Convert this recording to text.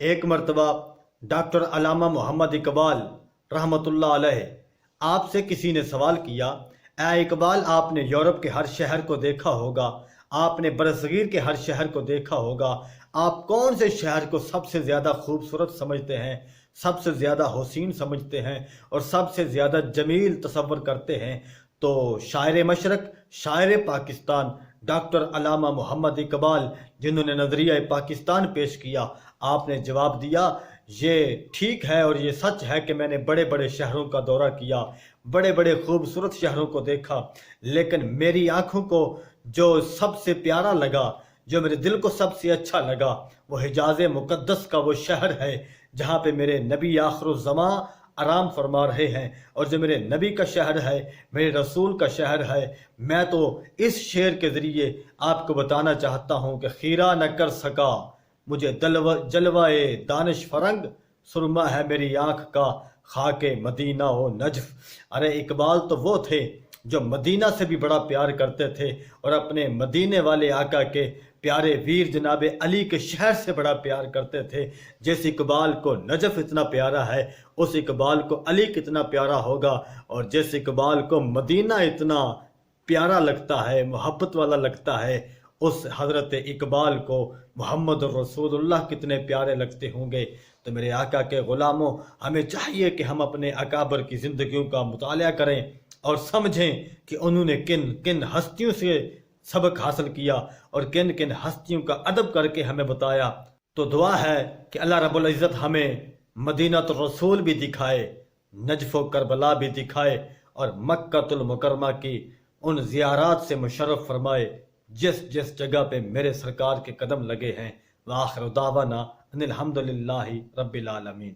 ایک مرتبہ ڈاکٹر علامہ محمد اقبال رحمۃ اللہ علیہ آپ سے کسی نے سوال کیا، اے اقبال، آپ نے یورپ کے ہر شہر کو دیکھا ہوگا، آپ نے برصغیر کے ہر شہر کو دیکھا ہوگا، آپ کون سے شہر کو سب سے زیادہ خوبصورت سمجھتے ہیں، سب سے زیادہ حسین سمجھتے ہیں اور سب سے زیادہ جمیل تصور کرتے ہیں؟ تو شاعر مشرق، شاعر پاکستان ڈاکٹر علامہ محمد اقبال، جنہوں نے نظریہ پاکستان پیش کیا، آپ نے جواب دیا، یہ ٹھیک ہے اور یہ سچ ہے کہ میں نے بڑے بڑے شہروں کا دورہ کیا، بڑے بڑے خوبصورت شہروں کو دیکھا، لیکن میری آنکھوں کو جو سب سے پیارا لگا، جو میرے دل کو سب سے اچھا لگا، وہ حجاز مقدس کا وہ شہر ہے جہاں پہ میرے نبی آخر الزماں آرام فرما رہے ہیں، اور جو میرے نبی کا شہر ہے، میرے رسول کا شہر ہے۔ میں تو اس شعر کے ذریعے آپ کو بتانا چاہتا ہوں کہ خیرہ نہ کر سکا مجھے جلوائے دانش فرنگ، سرما ہے میری آنکھ کا خاک مدینہ و نجف۔ ارے اقبال تو وہ تھے جو مدینہ سے بھی بڑا پیار کرتے تھے اور اپنے مدینے والے آقا کے پیارے ویر جناب علی کے شہر سے بڑا پیار کرتے تھے۔ جس اقبال کو نجف اتنا پیارا ہے، اس اقبال کو علی کتنا پیارا ہوگا، اور جس اقبال کو مدینہ اتنا پیارا لگتا ہے، محبت والا لگتا ہے، اس حضرت اقبال کو محمد الرسول اللہ کتنے پیارے لگتے ہوں گے۔ تو میرے آقا کے غلاموں، ہمیں چاہیے کہ ہم اپنے اکابر کی زندگیوں کا مطالعہ کریں اور سمجھیں کہ انہوں نے کن کن ہستیوں سے سبق حاصل کیا اور کن کن ہستیوں کا ادب کر کے ہمیں بتایا۔ تو دعا ہے کہ اللہ رب العزت ہمیں مدینہ الرسول بھی دکھائے، نجف و کربلا بھی دکھائے، اور مکہ المکرمہ کی ان زیارات سے مشرف فرمائے جس جس جگہ پہ میرے سرکار کے قدم لگے ہیں۔ وآخر دعوانا ان الحمدللہ رب العالمین۔